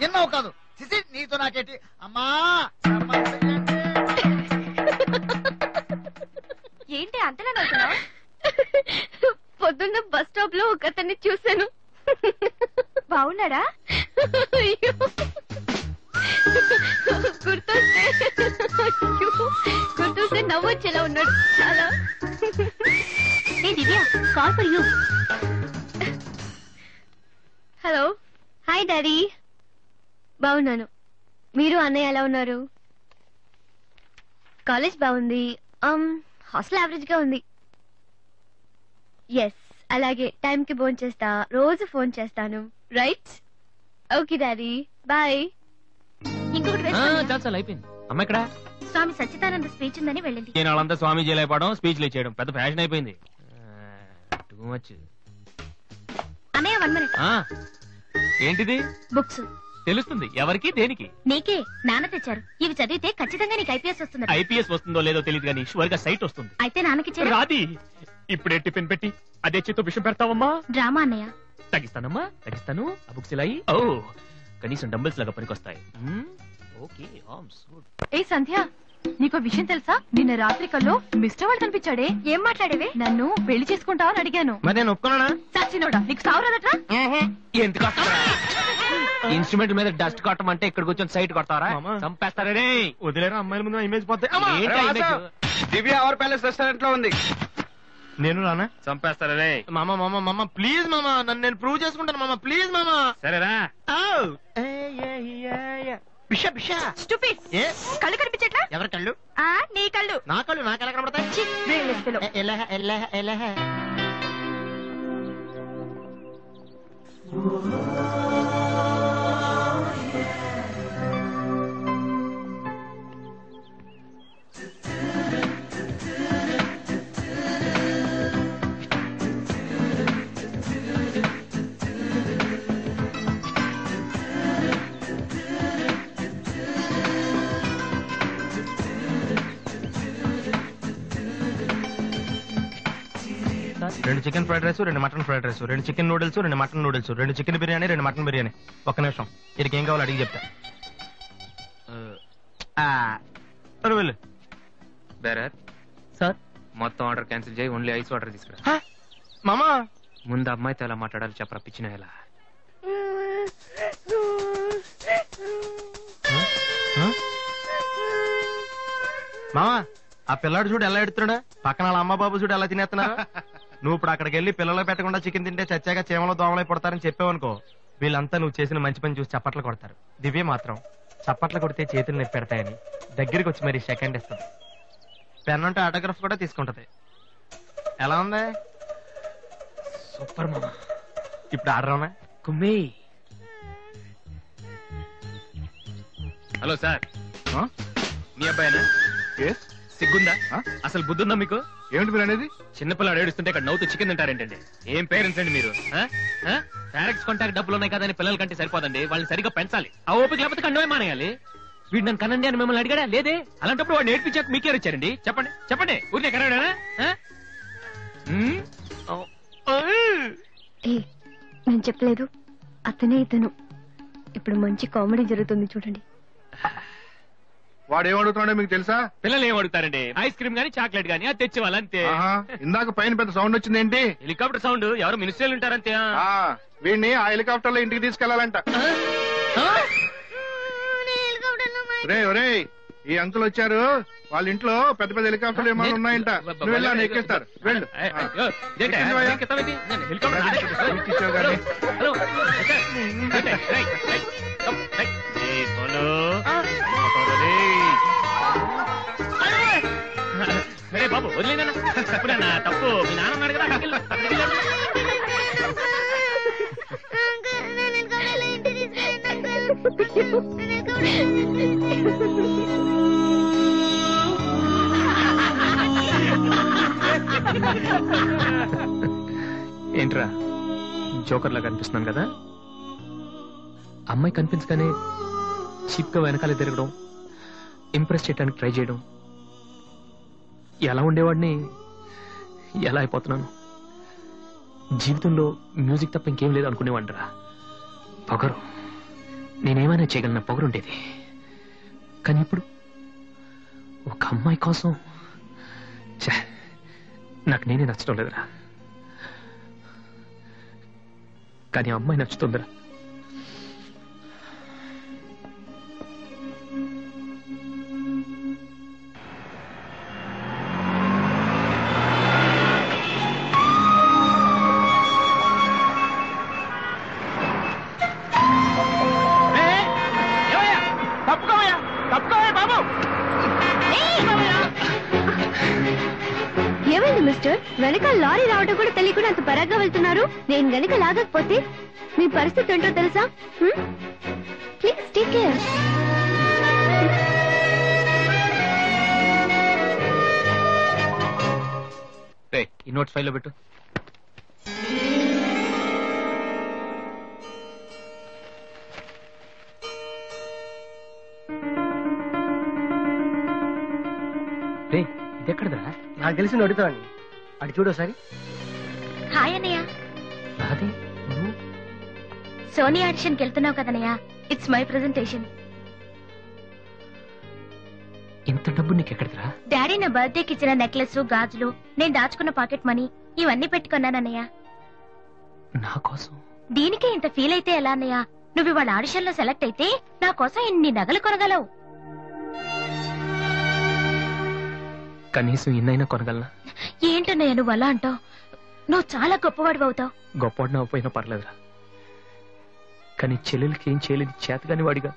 ఎన్నో కాదు సిసి నీతో నాకేటి అమ్మా. ఏంటి అంతలా నవ్వుతున్నావ్? పొద్దున్న బస్ స్టాప్ లో ఒక అతన్ని చూశాను. బాగున్నాడా? గుర్తొస్తే నవ్వొచ్చేలా ఉన్నాడు చాలా. Divya, call for you. Hello, hi daddy. బాగున్నాను. మీరు అన్నయ్య ఎలా ఉన్నారు? కాలేజ్ బాగుంది. హాస్టల్ యావరేజ్ గా ఉంది. ఎస్, అలాగే టైం కి ఫోన్ చేస్తా, రోజు ఫోన్ చేస్తాను. రైట్? Okay daddy, bye. ఇంకొకటి అయిపోయింది. అమ్మ ఇక్కడ స్వామి సచ్చిదానంద స్పీచ్ ఉందని వెళ్ళింది. నేను వాళ్ళంతా స్వామీజీలు అయిపోవడం, స్పీచ్లు ఇచ్చేయడం పెద్ద ఫ్యాషన్ అయిపోయింది. Too much. అన్నయ్య 1 minute. ఏంటిది? బుక్స్. తెలుస్తుంది ఎవరికి దేనికి? నీకే. నాన్న తెచ్చారు. ఇవి చదివితే ఖచ్చితంగా నీకు ఐపీఎస్ వస్తుంది. ఐపీఎస్ వస్తుందో లేదో తెలియదు కానీ షువర్ గా సైట్ వస్తుంది. అయితే నాన్నకి రాది. ఇప్పుడే టిఫిన్ పెట్టి అదే చేతో విషయం పెడతావమ్మా. డ్రామా అన్నయ్య. తగ్గిస్తానమ్మా, తగ్గిస్తాను. ఆ బుక్స్ ఇలా కనీసం డంబుల్స్ లాగా పనికొస్తాయి. ఓకే. ఏ సంధ్య, నీకు విషయం తెలుసా? నిన్న రాత్రి కల్లో మిస్టర్ వాళ్ళు కనిపించాడే. ఏం మాట్లాడేవే? నన్ను పెళ్లి చేసుకుంటావని అడిగాను. మరి నేను ఒప్పుకున్నానా? సచ్చినోడా, నీకు సావరాదట్రా? ఎందుకు ఇన్స్ట్రుమెంట్ మీద డస్ట్ కొట్టమంటే ఇక్కడ కూర్చొని సైట్ కొడతారా? చంపేస్తారే. వదిలేరా, అమ్మాయిల ముందు ఇమేజ్ పోతే. దివ్య అవర్ ప్యాలెస్ రెస్టారెంట్ లో ఉంది. నేను రానా? చంపేస్తారే. మామ మామ మామ ప్లీజ్ మామ, నన్ను నేను ప్రూవ్ చేసుకుంటాను మామ, ప్లీజ్ మామ. సరేరా. బిషా బిషా. స్టూపిడ్. కళ్ళు కనిపించట్లా? ఎవరి కళ్ళు? నీ కళ్ళు. నా కళ్ళు నాకు ఎలా కనబడతాయి? రెండు చికెన్ ఫ్రైడ్ రైస్, రెండు మటన్ ఫ్రైడ్ రైస్, రెండు చికెన్ నూడిల్స్, రెండు మటన్ నూడిల్స్, రెండు చికెన్ బిర్యానీ, రెండు మటన్ బిర్యానీ. ఒక్క నిమిషం, వీడికి ఏం కావాలో అడిగి చెప్తా. వెళ్ళు. సార్, మొత్తం ఆర్డర్ క్యాన్సిల్ చేయి, ఓన్లీ ఐస్ వాటర్ తీసుకురా. మామా, ముందు అమ్మాయితో ఎలా మాట్లాడాలి చెప్పరా, పిచ్చిన ఎలా. మామా, ఆ పిల్లాడు చూడు ఎలా ఎడుతున్నాడా, పక్కన వాళ్ళ అమ్మ బాబు చూడు ఎలా తినేస్తున్నారా. నువ్వు ఇప్పుడు అక్కడికి వెళ్ళి పిల్లలు పెట్టకుండా చికెన్ తింటే చచ్చాక చీమలో దోమలై పడతారని చెప్పావనుకో, వీళ్ళంతా నువ్వు చేసిన మంచి పని చూసి చప్పట్లు కొడతారు. దివ్య మాత్రం చప్పట్లు కొడితే చేతులు నొప్పి పెడతాయని దగ్గరికి వచ్చి మరి సెకండ్ ఇస్తుంది. పెన్ అంటే ఆటోగ్రాఫ్ కూడా తీసుకుంటది. ఎలా ఉంది? సూపర్ మామా. ఇప్పుడు ఆడరామా? కుమ్మి. హలో సార్, మీ అబ్బాయినా? సిగ్గుందా? అసలు బుద్ధుందా మీకు? ఏమిటి మీరు అనేది? చిన్నపిల్లడు ఏడుస్తుంటే ఇక్కడ నవ్వుతూ చికెన్ తింటారేంటండి? ఏం పేరెంట్స్ అండి మీరు? డైరెక్ట్ కాంటాక్ట్ డబ్బులు ఉన్నాయి కదని పిల్లల కంటే సరిపోదండి, వాళ్ళని సరిగ్గా పెంచాలి. ఆ ఓపిక లేకపోతే కండమే మానేయాలి. వీడు నన్ను కనండి అని మిమ్మల్ని అడిగాడా? లేదే. అలాంటప్పుడు వాడు నేర్పించాక మీకే వచ్చారండి. చెప్పండి చెప్పండి, ఊరినే కనడానా? నేను చెప్పలేదు, అతనే ఇతను. ఇప్పుడు మంచి కామెడీ జరుగుతుంది చూడండి. వాడు ఏమడుగుతున్నాడో మీకు తెలుసా? పిల్లలు ఏం అడుగుతారండి? ఐస్ క్రీమ్ గానీ చాక్లెట్ గానీ అది తెచ్చేవాళ్ళంతే. ఇందాక పైన పెద్ద సౌండ్ వచ్చింది ఏంటి? Helicopter sound. ఎవరు మినిస్టర్లు ఉంటారంతే. వీడిని ఆ హెలికాప్టర్ లో ఇంటికి తీసుకెళ్లాలంట. ఒరే, ఈ అంకుల్ వచ్చారు, వాళ్ళ ఇంట్లో పెద్ద పెద్ద హెలికాప్టర్లు ఏమైనా ఉన్నాయంట. నువ్వు వెళ్ళాను ఎక్కిస్తారు. వెళ్ళు. సరే బాబు, వదిలేనా? తప్పుడన్నా, తప్పు. మీ నాన్న ఉన్నాడు కదా. ఏంట్రా జోకర్ లాగా కనిపిస్తున్నాను కదా? అమ్మాయి కనిపించగానే చీప్ గా వెనకాల తిరగడం, ఇంప్రెస్ చేయడానికి ట్రై చేయడం, ఎలా ఉండేవాడిని ఎలా అయిపోతున్నాను. జీవితంలో మ్యూజిక్ తప్ప ఇంకేం లేదు అనుకునేవాడిరా. పొగరు, నేనేమైనా చేయగలన పొగరుండేది. కానీ ఇప్పుడు ఒక అమ్మాయి కోసం నాకు నేనే నచ్చడం లేదురా. కానీ అమ్మాయి నచ్చుతుందిరా. ఏమైంది మిస్టర్? వెనకాల లారీ రావడం కూడా తెలియకుండా అంత పరాగ్గా వెళ్తున్నారు. నేను గనుక లాగకపోతే మీ పరిస్థితి ఏంటో తెలుసా? Please take care. ఈ నోట్స్ ఫైల్లో పెట్టు. ఇదెక్కడదా? నాకు తెలిసి అడుగుతాను. అడి చూడు ఒకసారి. హాయ్ అన్నయ్య. అది సోనీ ఆడిషన్కి వెళ్తున్నావు కదన్నయ్య. It's my presentation. ఇంత డబ్బు నీకెక్కడదిరా? డాడీ నా బర్త్డేకి ఇచ్చిన నెక్లెస్, గాజులు, నేను దాచుకున్న పాకెట్ మనీ ఇవన్నీ పెట్టుకున్నానన్నయ్య. నా కోసం? దీనికే ఇంత ఫీల్ అయితే ఎలా అన్నయ్య? నువ్వు ఇవాళ ఆడిషన్ లో సెలెక్ట్ అయితే నా కోసం ఇన్ని నగలు కొనగలవు. కనీసం ఇన్నైనా కొనగలనా? ఏంటన్నయ్య నువ్వు అలా అంటావు? నువ్వు చాలా గొప్పవాడు అవుతావు. గొప్పవాడిని అవ్వపోయినా పర్లేదురా. కానీ చెల్లెలకి ఏం చేయలేదు చేతగాని వాడిగా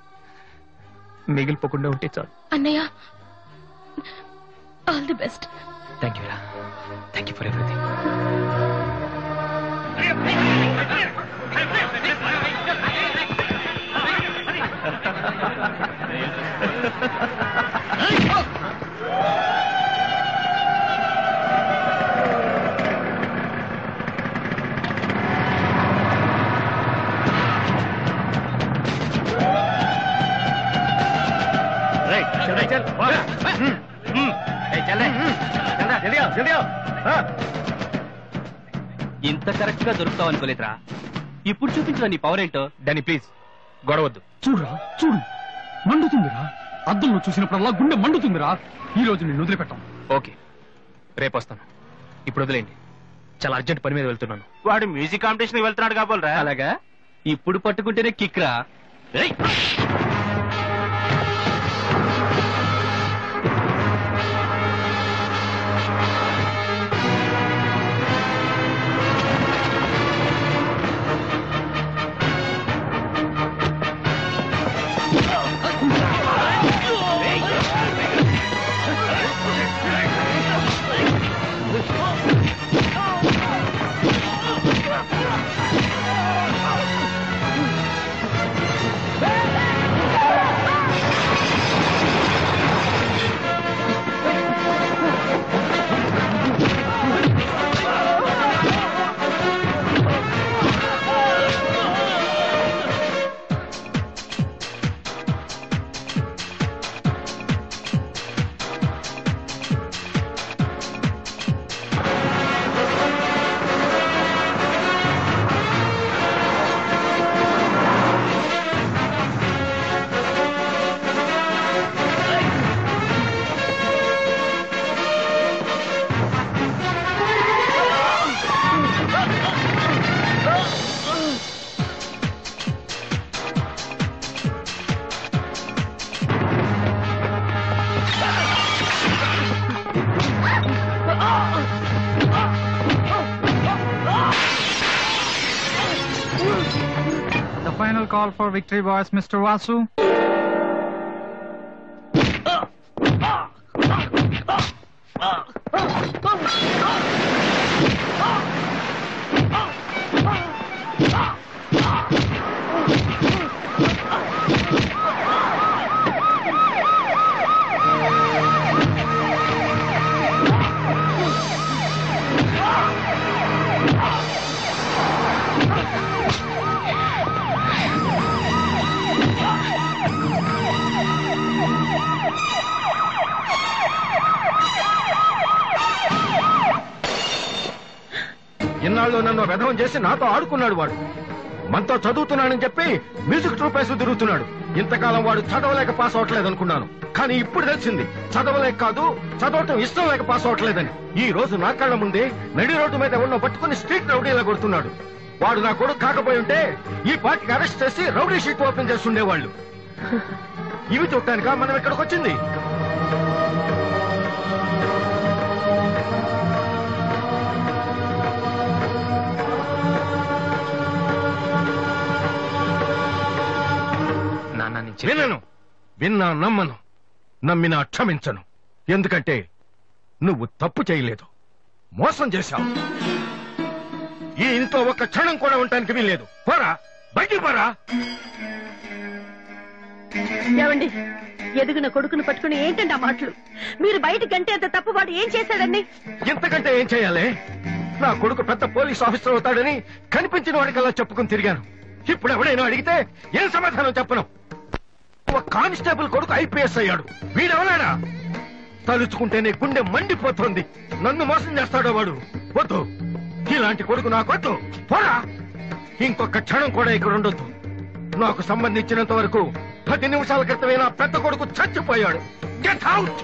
మిగిలిపోకుండా ఉంటే చాలు. అన్నయ్య all the best. Thank you రా. Thank you for everything. ఇంత కరెక్ట్ గా దొరుకుతావు అనుకోలేదురా. ఇప్పుడు చూపించు నీ పవర్ ఏంటో. డానీ ప్లీజ్ గొడవద్దు. చూడురా చూడు, మండుతుందిరా. అద్దంలో చూసినప్పుడల్లా గుండె మండుతుందిరా. ఈ రోజు నేను వదిలిపెట్టాం. ఓకే రేపు వస్తాను. ఇప్పుడు వదిలేండి. చాలా అర్జెంట్ పని మీద వెళ్తున్నాను. వాడు మ్యూజిక్ కాంపిటీషన్ వెళ్తున్నాడు కాబోలరా. అలాగా? ఇప్పుడు పట్టుకుంటేనే కిక్ రా. The final call for victory boys, Mr. Vasu. ఇన్నాళ్ళు నన్ను వెధవం చేసి నాతో ఆడుకున్నాడు వాడు. మనతో చదువుతున్నానని చెప్పి మ్యూజిక్ ట్రూప్ వేసి తిరుగుతున్నాడు. ఇంతకాలం వాడు చదవలేక పాస్ అవట్లేదు అనుకున్నాను, కానీ ఇప్పుడు తెలిసింది చదవలేక కాదు, చదవటం ఇష్టం లేక పాస్ అవట్లేదని. ఈ రోజు నా కళ్ళ ముందే నడి రోడ్డు మీద ఉన్న పట్టుకుని స్ట్రీట్ రౌడీలా కొడుతున్నాడు. వాడు నా కొడుకు కాకపోయి ఉంటే ఈ పార్టీకి అరెస్ట్ చేసి రౌడీ షీట్ ఓపెన్ చేస్తుండేవాళ్ళు. ఇవి చూడటానిక మనం ఇక్కడికి వచ్చింది? వినను, విన్నా నమ్మను, నమ్మినా క్షమించను. ఎందుకంటే నువ్వు తప్పు చేయలేదు, మోసం చేశావు. ఈ ఇంట్లో ఒక్క క్షణం కూడా ఉండటానికి వీల్లేదు. పోరా, బయటికి పోరా. ఏమండి, ఎదిగిన కొడుకును పట్టుకుని ఏంటండి ఆ మాటలు? మీరు బయటికి అంటే అంత తప్పు వాడు ఏం చేశాడండి? ఇంతకంటే ఏం చేయాలి? నా కొడుకు పెద్ద పోలీస్ ఆఫీసర్ అవుతాడని కనిపించిన వాడికల్లా చెప్పుకుని తిరిగాను. ఇప్పుడు ఎవడైనా అడిగితే ఏం సమాధానం చెప్పను. ఒక కానిస్టేబుల్ కొడుకు ఐపీఎస్ అయ్యాడు. వీడెవలాడా? తలుచుకుంటేనే గుండె మండిపోతుంది. నన్ను మోసం చేస్తాడో వాడు. వద్దు, ఇలాంటి కొడుకు నాకొద్దు. పోరా, ఇంకొక క్షణం కూడా ఇక్కడ ఉండొద్దు. నాకు సంబంధించినంత వరకు 10 నిమిషాల క్రితమే నా పెద్ద కొడుకు చచ్చిపోయాడు. Get out.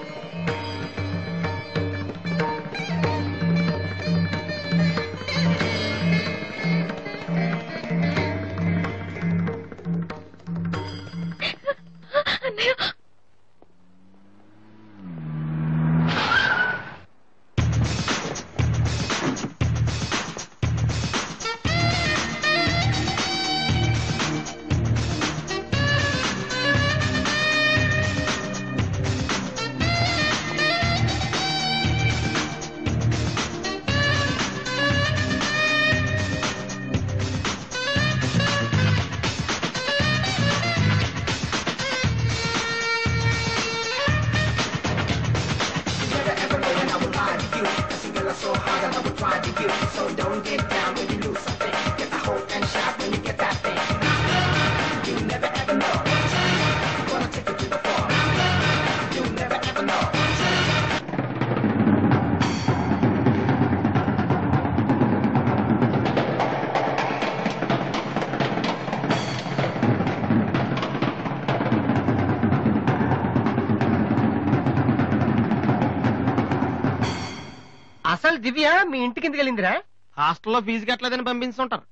అసలు దివ్య మీ ఇంటికి ఎందుకు వెళ్ళిందిరా? హాస్టల్లో ఫీజు కట్టలేదని పంపిస్తుంటారు.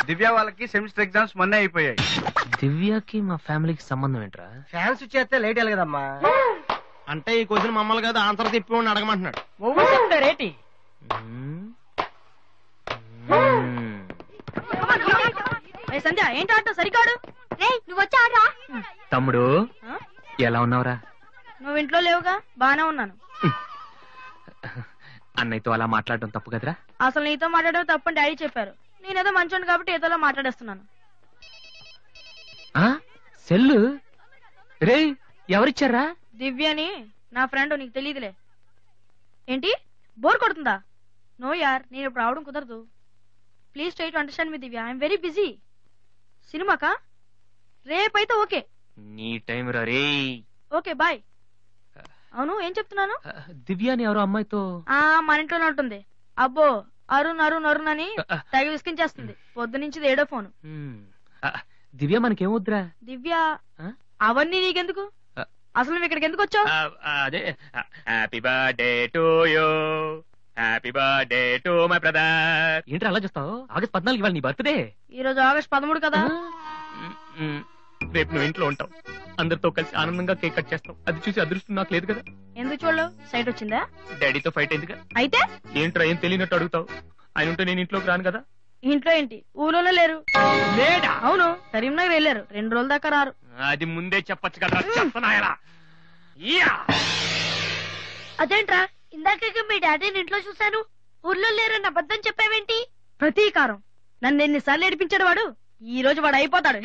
దివ్య వాళ్ళకి సెమిస్టర్ ఎగ్జామ్స్ మొన్నే అయిపోయాయి. దివ్యకి మా ఫ్యామిలీకి సంబంధం ఏంట్రా? ఫ్యాన్స్ చేస్తే లేట్ అయ్యాలి కదమ్మా. అంటే ఈ క్వశ్చన్ మమ్మల్ని కాదు ఆన్సర్ తిప్పి అడగమంటున్నాడు. రేటి సంధ్య ఏంటి ఆటో సరికాడు? నువ్వు వచ్చి ఆడరా. తమ్ముడు ఎలా ఉన్నావురా? నువ్వు ఇంట్లో లేవుగా, బానే ఉన్నాను. అన్నయ్యతో అలా మాట్లాడడం తప్పు కదరా? అసలు నీతో మాట్లాడడం తప్పని డాడీ చెప్పారు. నేనేదో మంచోండి కాబట్టి ఏదోలా మాట్లాడేస్తున్నాను. సెల్లు రే ఎవరిచ్చారా? దివ్యని, నా ఫ్రెండ్. నీకు తెలియదులే. ఏంటి బోర్ కొడుతుందా? నో యార్, నేను ఇప్పుడు రావడం కుదరదు. Please try to understand me Divya. I'm very busy. సినిమాకా? రేపైతే ఓకే. నీ టైం రా రే. Okay bye. అవును, ఏం చెప్తున్నాను? దివ్యాని ఎవరో అమ్మాయితో మన ఇంట్లోనే ఉంటుంది. అబ్బో, అరుణ్ అరుణ్ అరుణ్ అని తెగ విసికించేస్తుంది. పొద్దు నుంచి ఏడో ఫోను. దివ్య మనకేమొద్దురా? దివ్య అవన్నీ నీకెందుకు? అసలు నువ్వు ఇక్కడికి ఎందుకు వచ్చావు? అదే happy birthday to you, happy birthday to my brother. ఏంటి అలా చూస్తావు? ఆగస్ట్ 14 ఇవాళ నీ బర్త్డే. ఈ రోజు ఆగస్ట్ 13 కదా. రేపు నువ్వు ఇంట్లో ఉంటావు, అందరితో కలిసి ఆనందంగా కేక్ కట్ చేస్తావు. అది చూసి అదృష్టం నాకు లేదు కదా. ఎందుకు చూడలేవు? సైట్ వచ్చిందా? డాడీతో ఫైట్ అయిందిగా. అయితే ఏంట్రా ఏం తెలియనట్టు అడుగుతావు? ఆయన ఉంటే నేను ఇంట్లోకి రాను కదా. ఇంట్లో ఏంటి, ఊళ్ళోనే లేరు. లేడా? అవును, కరీంనగర్ వెళ్ళారు. 2 రోజుల దాకా రారు. అది ముందే చెప్పచ్చు కదా. అదేంట్రా, ఇందాక మీ డాడీని ఇంట్లో చూశాను, ఊర్లో లేరన్న అబద్ధం చెప్పావేంటి? ప్రతీకారం. నన్ను ఎన్నిసార్లు ఏడిపించాడు వాడు. ఈ రోజు వాడు అయిపోతాడు.